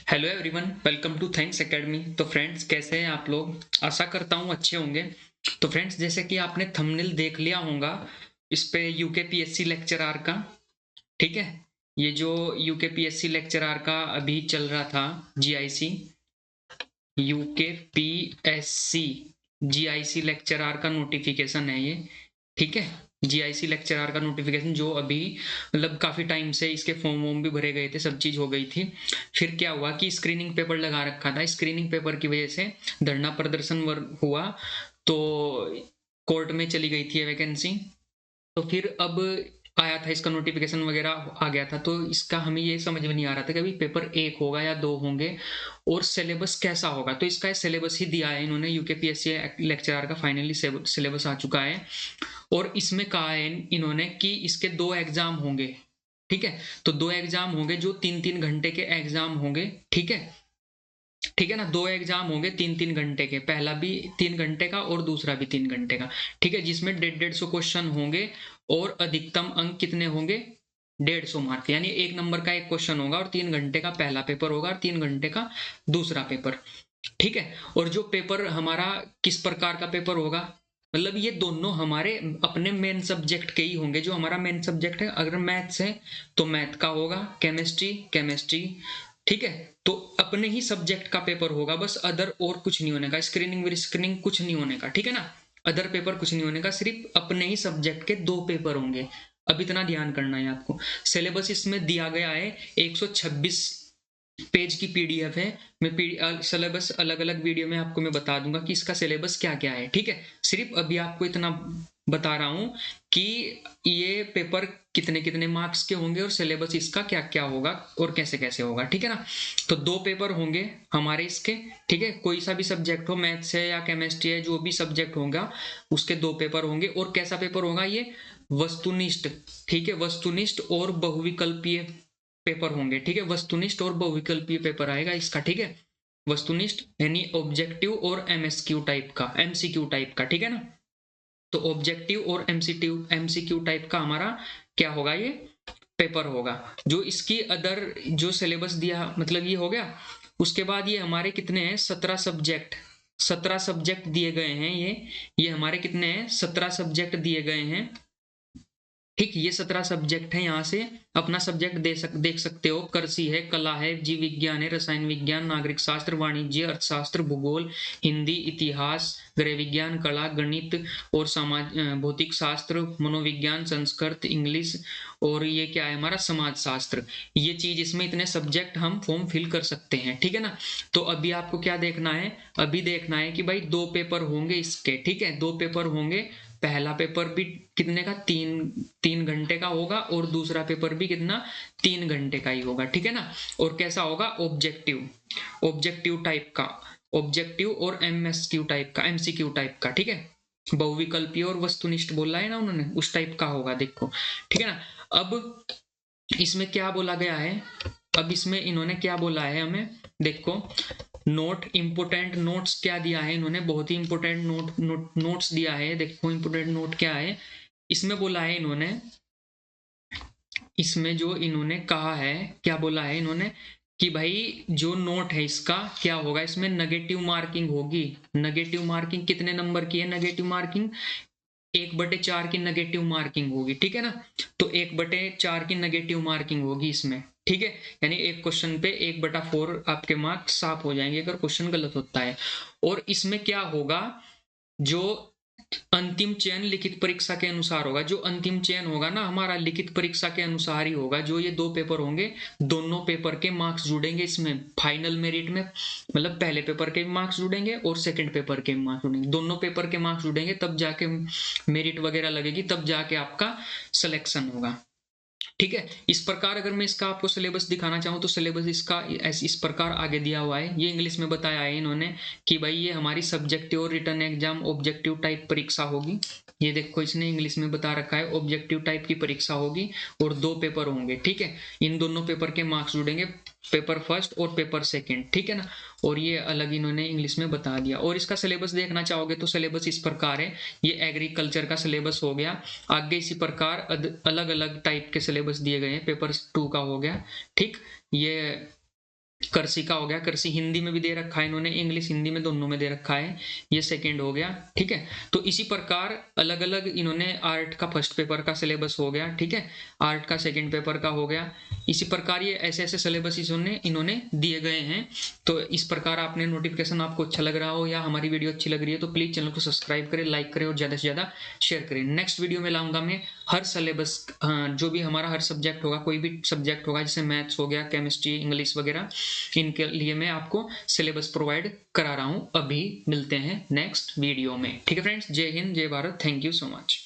Hello everyone, welcome to thanks academy. तो friends, कैसे हैं आप लोग? आशा करता हूँ अच्छे होंगे। तो फ्रेंड्स, जैसे कि आपने थंबनेल देख लिया होगा इस पे यूकेपीएससी लेक्चरर का, ठीक है। ये जो यूकेपीएससी लेक्चरर का अभी चल रहा था, जीआईसी यूकेपीएससी जीआईसी लेक्चरर का नोटिफिकेशन है ये, ठीक है। जीआईसी लेक्चरर का नोटिफिकेशन जो अभी मतलब काफ़ी टाइम से इसके फॉर्म वॉर्म भी भरे गए थे, सब चीज़ हो गई थी। फिर क्या हुआ कि स्क्रीनिंग पेपर लगा रखा था, स्क्रीनिंग पेपर की वजह से धरना प्रदर्शन हुआ, तो कोर्ट में चली गई थी वैकेंसी। तो फिर अब आया था इसका नोटिफिकेशन वगैरह आ गया था, तो इसका हमें ये समझ में नहीं आ रहा था कि अभी पेपर एक होगा या दो होंगे और सिलेबस कैसा होगा। तो इसका सिलेबस ही दिया है इन्होंने, यूकेपीएससी लेक्चरर का फाइनली सिलेबस आ चुका है। और इसमें कहा है इन्होंने कि इसके दो एग्जाम होंगे, ठीक है। तो दो एग्जाम होंगे जो 3-3 घंटे के एग्जाम होंगे, ठीक है। ठीक है ना, दो एग्जाम होंगे 3-3 घंटे के, पहला भी 3 घंटे का और दूसरा भी 3 घंटे का, ठीक है। जिसमें 150-150 क्वेश्चन होंगे और अधिकतम अंक कितने होंगे? 150 मार्क, यानी एक नंबर का एक क्वेश्चन होगा और 3 घंटे का पहला पेपर होगा और 3 घंटे का दूसरा पेपर, ठीक है। और जो पेपर हमारा किस प्रकार का पेपर होगा, मतलब ये दोनों हमारे अपने मेन सब्जेक्ट के ही होंगे। जो हमारा मेन सब्जेक्ट है, अगर मैथ्स है तो मैथ का होगा, केमिस्ट्री केमिस्ट्री, ठीक है। तो अपने ही सब्जेक्ट का पेपर होगा, बस अदर और कुछ नहीं होने का, स्क्रीनिंग स्क्रीनिंग कुछ नहीं होने का, ठीक है ना। अदर पेपर कुछ नहीं होने का, सिर्फ अपने ही सब्जेक्ट के दो पेपर होंगे। अब इतना ध्यान करना है आपको। सिलेबस इसमें दिया गया है, 126 पेज की पीडीएफ है। मैं सिलेबस अलग अलग वीडियो में आपको मैं बता दूंगा कि इसका सिलेबस क्या क्या है, ठीक है। सिर्फ अभी आपको इतना बता रहा हूं कि ये पेपर कितने कितने मार्क्स के होंगे और सिलेबस इसका क्या क्या होगा और कैसे कैसे होगा, ठीक है ना। तो दो पेपर होंगे हमारे इसके, ठीक है। कोई सा भी सब्जेक्ट हो, मैथ्स है या केमिस्ट्री है, जो भी सब्जेक्ट होगा उसके दो पेपर होंगे। और कैसा पेपर होगा ये? वस्तुनिष्ठ, ठीक है। वस्तुनिष्ठ और बहुविकल्पीय पेपर होंगे, ठीक है। वस्तुनिष्ठ और बहुविकल्पीय पेपर आएगा इसका, ठीक है। वस्तुनिष्ठ यानी ऑब्जेक्टिव और एमएसक्यू टाइप का, एमसीक्यू टाइप का, ठीक है ना। तो ऑब्जेक्टिव और एमसीक्यू टाइप का हमारा क्या होगा? ये पेपर होगा। जो इसकी अदर जो सिलेबस दिया, मतलब ये हो गया। उसके बाद ये हमारे कितने हैं? 17 सब्जेक्ट, 17 सब्जेक्ट दिए गए हैं। ये हमारे कितने हैं? 17 सब्जेक्ट दिए गए हैं, ठीक। ये 17 सब्जेक्ट है। यहाँ से अपना सब्जेक्ट देख सकते हो। कृषि है, कला है, जीव विज्ञान है, रसायन विज्ञान, नागरिक शास्त्र, वाणिज्य, अर्थशास्त्र, भूगोल, हिंदी, इतिहास, गृह विज्ञान, कला, गणित और समाज, भौतिक शास्त्र, मनोविज्ञान, संस्कृत, इंग्लिश, और ये क्या है हमारा? समाज शास्त्र। ये चीज, इसमें इतने सब्जेक्ट हम फॉर्म फिल कर सकते हैं, ठीक है ना। तो अभी आपको क्या देखना है? अभी देखना है कि भाई दो पेपर होंगे इसके, ठीक है। दो पेपर होंगे। पहला पेपर भी कितने का? 3 घंटे का होगा और दूसरा पेपर भी कितना? 3 घंटे का ही होगा, ठीक है ना। और कैसा होगा? ऑब्जेक्टिव, ऑब्जेक्टिव टाइप का, ऑब्जेक्टिव और एमएसक्यू टाइप का, एमसीक्यू टाइप का, ठीक है। बहुविकल्पीय और वस्तुनिष्ठ बोला है ना उन्होंने, उस टाइप का होगा, देखो, ठीक है ना। अब इसमें क्या बोला गया है? अब इसमें इन्होंने क्या बोला है हमें, देखो। इंपोर्टेंट नोट्स क्या दिया है इन्होंने? बहुत ही इंपोर्टेंट नोट्स दिया है। देखो इंपोर्टेंट नोट क्या है इसमें बोला है इन्होंने। इसमें जो इन्होंने कहा है, क्या बोला है इन्होंने कि भाई जो नोट है इसका क्या होगा? इसमें नेगेटिव मार्किंग होगी। नेगेटिव मार्किंग कितने नंबर की है? नेगेटिव मार्किंग 1/4 की नेगेटिव मार्किंग होगी, ठीक है ना। तो 1/4 की नेगेटिव मार्किंग होगी इसमें, ठीक है। यानी एक क्वेश्चन पे 1/4 आपके मार्क्स साफ हो जाएंगे अगर क्वेश्चन गलत होता है। और इसमें क्या होगा? जो अंतिम चयन लिखित परीक्षा के अनुसार होगा। जो अंतिम चयन होगा ना हमारा, लिखित परीक्षा के अनुसार ही होगा। जो ये दो पेपर होंगे, दोनों पेपर के मार्क्स जुड़ेंगे इसमें फाइनल मेरिट में। मतलब पहले पेपर के मार्क्स जुड़ेंगे और सेकंड पेपर के मार्क्स जुड़ेंगे, दोनों पेपर के मार्क्स जुड़ेंगे, तब जाके मेरिट वगैरह लगेगी, तब जाके आपका सिलेक्शन होगा, ठीक है। इस प्रकार अगर मैं इसका आपको सिलेबस दिखाना चाहूँ तो सिलेबस इसका इस प्रकार आगे दिया हुआ है। ये इंग्लिश में बताया है इन्होंने कि भाई ये हमारी सब्जेक्टिव और रिटन एग्जाम ऑब्जेक्टिव टाइप परीक्षा होगी। ये देखो इसने इंग्लिश में बता रखा है, ऑब्जेक्टिव टाइप की परीक्षा होगी और दो पेपर होंगे, ठीक है। इन दोनों पेपर के मार्क्स जुड़ेंगे, पेपर फर्स्ट और पेपर सेकेंड, ठीक है ना। और ये अलग इन्होंने इंग्लिश में बता दिया। और इसका सिलेबस देखना चाहोगे तो सिलेबस इस प्रकार है। ये एग्रीकल्चर का सिलेबस हो गया। आगे इसी प्रकार अलग अलग टाइप के सिलेबस दिए गए हैं। पेपर 2 का हो गया, ठीक। ये कृषि का हो गया, कृषि हिंदी में भी दे रखा है इन्होंने, इंग्लिश हिंदी में दोनों में दे रखा है, ये सेकंड हो गया। ठीक है, तो इसी प्रकार अलग अलग इन्होंने आर्ट का फर्स्ट पेपर का सिलेबस हो गया, ठीक है, आर्ट का सेकंड पेपर का हो गया, इसी प्रकार ये ऐसे ऐसे सिलेबस इन्होंने दिए गए हैं। तो इस प्रकार आपने नोटिफिकेशन आपको अच्छा लग रहा हो या हमारी वीडियो अच्छी लग रही है तो प्लीज चैनल को सब्सक्राइब करें, लाइक करें और ज्यादा से ज्यादा शेयर करें। नेक्स्ट वीडियो में लाऊंगा मैं हर सिलेबस, जो भी हमारा हर सब्जेक्ट होगा, कोई भी सब्जेक्ट होगा जैसे मैथ्स हो गया, केमिस्ट्री, इंग्लिश वगैरह, इनके लिए मैं आपको सिलेबस प्रोवाइड करा रहा हूं। अभी मिलते हैं नेक्स्ट वीडियो में। ठीक है फ्रेंड्स, जय हिंद, जय Bharat, thank you so much.